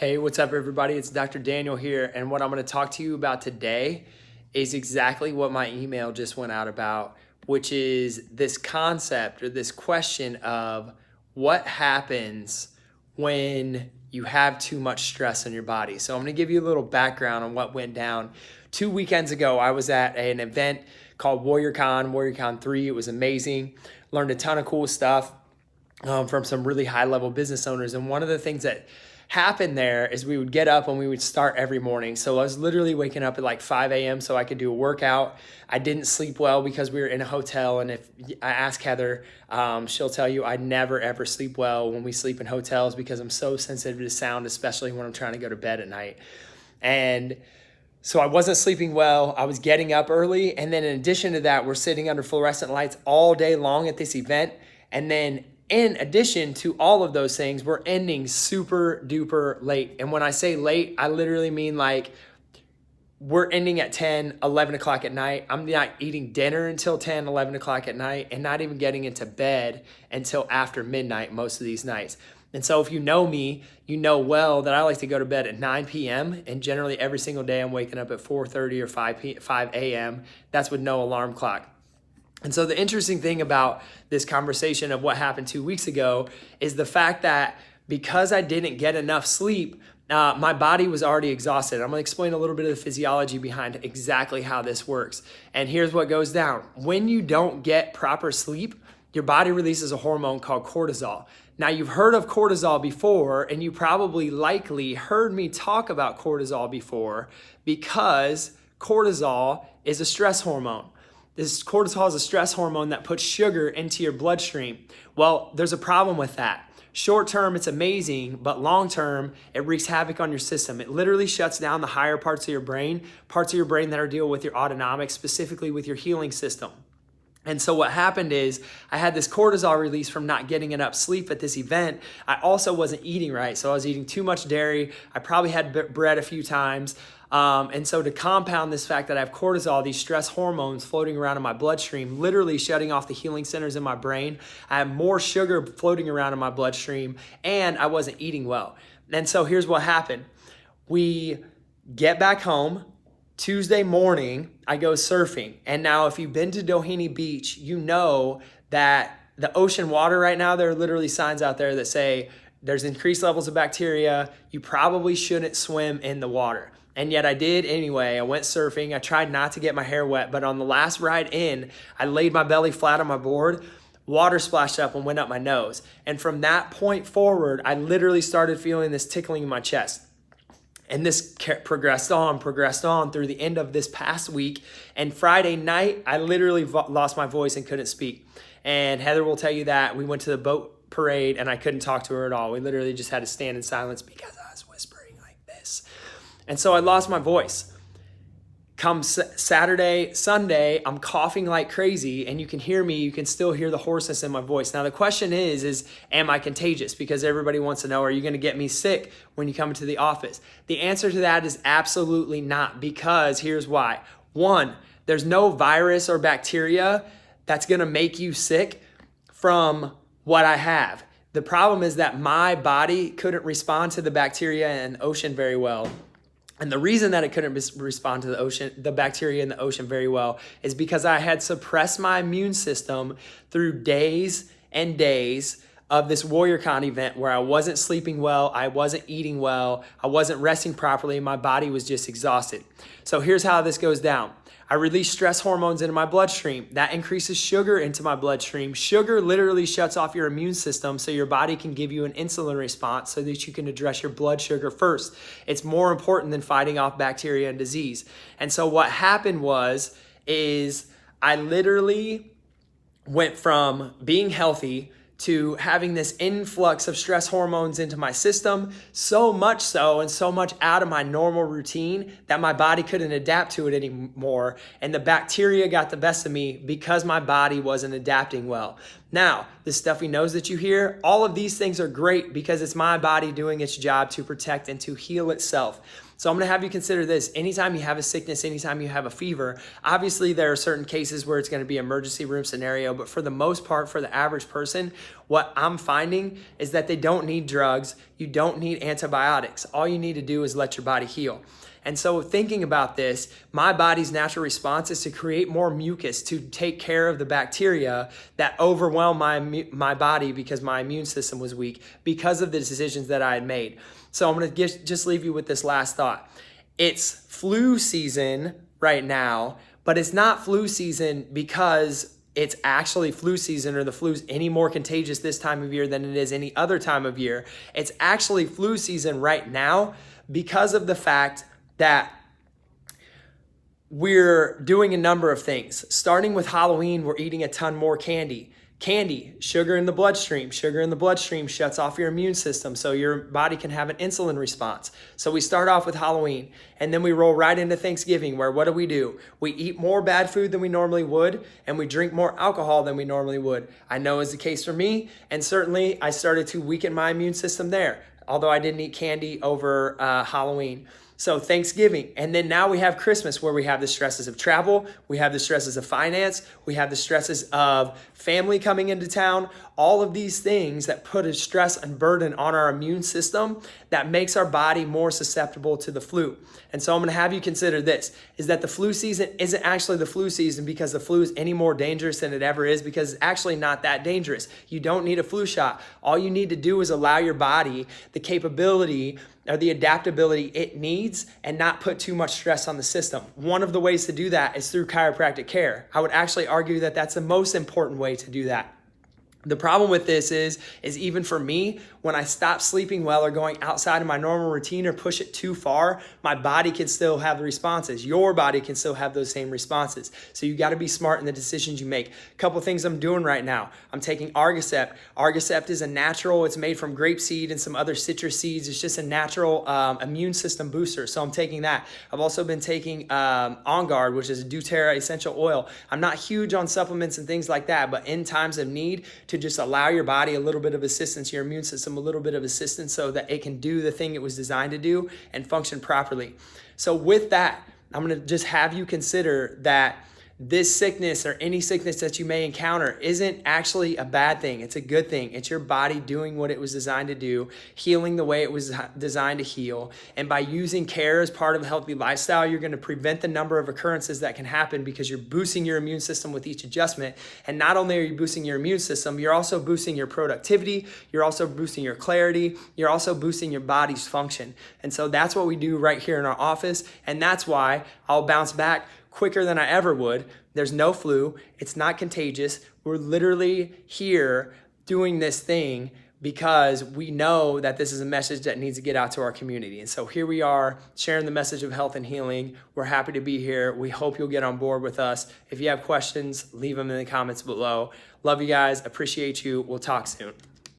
Hey, what's up, everybody? It's Dr. Daniel here, and what I'm going to talk to you about today is exactly what my email just went out about, which is this concept or this question of what happens when you have too much stress in your body. So I'm going to give you a little background on what went down. 2 weekends ago, I was at an event called WarriorCon 3. It was amazing. Learned a ton of cool stuff from some really high-level business owners, and one of the things that happened there is we would get up and we would start every morning. So I was literally waking up at like 5 a.m. so I could do a workout. I didn't sleep well because we were in a hotel. And if I ask Heather, she'll tell you I never ever sleep well when we sleep in hotels because I'm so sensitive to sound, especially when I'm trying to go to bed at night. And so I wasn't sleeping well. I was getting up early. And then in addition to that, we're sitting under fluorescent lights all day long at this event. And then in addition to all of those things, we're ending super duper late. And when I say late, I literally mean like we're ending at 10, 11 o'clock at night. I'm not eating dinner until 10, 11 o'clock at night and not even getting into bed until after midnight most of these nights. And so if you know me, you know well that I like to go to bed at 9 p.m. and generally every single day I'm waking up at 4:30 or 5 a.m. That's with no alarm clock. And so the interesting thing about this conversation of what happened 2 weeks ago is the fact that because I didn't get enough sleep, my body was already exhausted. I'm going to explain a little bit of the physiology behind exactly how this works. And here's what goes down. When you don't get proper sleep, your body releases a hormone called cortisol. Now, you've heard of cortisol before, and you probably likely heard me talk about cortisol before because cortisol is a stress hormone. This cortisol is a stress hormone that puts sugar into your bloodstream. Well, there's a problem with that. Short term, it's amazing, but long term, it wreaks havoc on your system. It literally shuts down the higher parts of your brain that are dealing with your autonomic, specifically with your healing system. And so what happened is I had this cortisol release from not getting enough sleep at this event. I also wasn't eating right. So I was eating too much dairy. I probably had bread a few times. And so to compound this fact that I have cortisol, these stress hormones floating around in my bloodstream, literally shutting off the healing centers in my brain, I have more sugar floating around in my bloodstream, and I wasn't eating well. And so here's what happened. We get back home. Tuesday morning, I go surfing. And now if you've been to Doheny Beach, you know that the ocean water right now, there are literally signs out there that say there's increased levels of bacteria. You probably shouldn't swim in the water. And yet I did anyway. I went surfing. I tried not to get my hair wet, but on the last ride in, I laid my belly flat on my board. Water splashed up and went up my nose. And from that point forward, I literally started feeling this tickling in my chest. And this progressed on through the end of this past week. And Friday night, I literally lost my voice and couldn't speak. And Heather will tell you that we went to the boat parade and I couldn't talk to her at all. We literally just had to stand in silence because I was whispering like this. And so I lost my voice. Come Saturday, Sunday, I'm coughing like crazy and you can hear me, you can still hear the hoarseness in my voice. Now the question is am I contagious? Because everybody wants to know, are you going to get me sick when you come into the office? The answer to that is absolutely not, because here's why. One, there's no virus or bacteria that's going to make you sick from what I have. The problem is that my body couldn't respond to the bacteria in the ocean very well. And the reason that it couldn't respond to the bacteria in the ocean very well is because I had suppressed my immune system through days and days of this WarriorCon event where I wasn't sleeping well, I wasn't eating well, I wasn't resting properly, and my body was just exhausted. So here's how this goes down. I release stress hormones into my bloodstream. That increases sugar into my bloodstream. Sugar literally shuts off your immune system so your body can give you an insulin response so that you can address your blood sugar first. It's more important than fighting off bacteria and disease. And so what happened is I literally went from being healthy to having this influx of stress hormones into my system, so much so and so much out of my normal routine that my body couldn't adapt to it anymore. And the bacteria got the best of me because my body wasn't adapting well. Now, the stuffy nose that you hear, all of these things are great because it's my body doing its job to protect and to heal itself. So I'm going to have you consider this. Anytime you have a sickness, anytime you have a fever, obviously there are certain cases where it's going to be emergency room scenario, but for the most part, for the average person, what I'm finding is that they don't need drugs. You don't need antibiotics. All you need to do is let your body heal. And so thinking about this, my body's natural response is to create more mucus to take care of the bacteria that overwhelm my body because my immune system was weak because of the decisions that I had made. So I'm going to just leave you with this last thought. It's flu season right now, but it's not flu season because it's actually flu season or the flu's any more contagious this time of year than it is any other time of year. It's actually flu season right now because of the fact that we're doing a number of things. Starting with Halloween, we're eating a ton more candy. Candy, sugar in the bloodstream. Sugar in the bloodstream shuts off your immune system so your body can have an insulin response. So we start off with Halloween and then we roll right into Thanksgiving where what do? We eat more bad food than we normally would and we drink more alcohol than we normally would. I know is the case for me, and certainly I started to weaken my immune system there, although I didn't eat candy over Halloween. So Thanksgiving, and then now we have Christmas where we have the stresses of travel, we have the stresses of finance, we have the stresses of family coming into town, all of these things that put a stress and burden on our immune system that makes our body more susceptible to the flu. And so I'm going to have you consider this, is that the flu season isn't actually the flu season because the flu is any more dangerous than it ever is, because it's actually not that dangerous. You don't need a flu shot. All you need to do is allow your body the capability or the adaptability it needs and not put too much stress on the system. One of the ways to do that is through chiropractic care. I would actually argue that that's the most important way to do that. The problem with this is even for me, when I stop sleeping well or going outside of my normal routine or push it too far, my body can still have the responses. Your body can still have those same responses. So you got to be smart in the decisions you make. A couple things I'm doing right now. I'm taking Argicept. Argicept is a natural, it's made from grapeseed and some other citrus seeds. It's just a natural immune system booster. So I'm taking that. I've also been taking On Guard, which is a doTERRA essential oil. I'm not huge on supplements and things like that, but in times of need, to just allow your body a little bit of assistance, your immune system a little bit of assistance so that it can do the thing it was designed to do and function properly. So with that, I'm going to just have you consider that this sickness or any sickness that you may encounter isn't actually a bad thing. It's a good thing. It's your body doing what it was designed to do, healing the way it was designed to heal. And by using care as part of a healthy lifestyle, you're going to prevent the number of occurrences that can happen because you're boosting your immune system with each adjustment. And not only are you boosting your immune system, you're also boosting your productivity. You're also boosting your clarity. You're also boosting your body's function. And so that's what we do right here in our office. And that's why I'll bounce back quicker than I ever would. There's no flu. It's not contagious. We're literally here doing this thing because we know that this is a message that needs to get out to our community. And so here we are sharing the message of health and healing. We're happy to be here. We hope you'll get on board with us. If you have questions, leave them in the comments below. Love you guys. Appreciate you. We'll talk soon.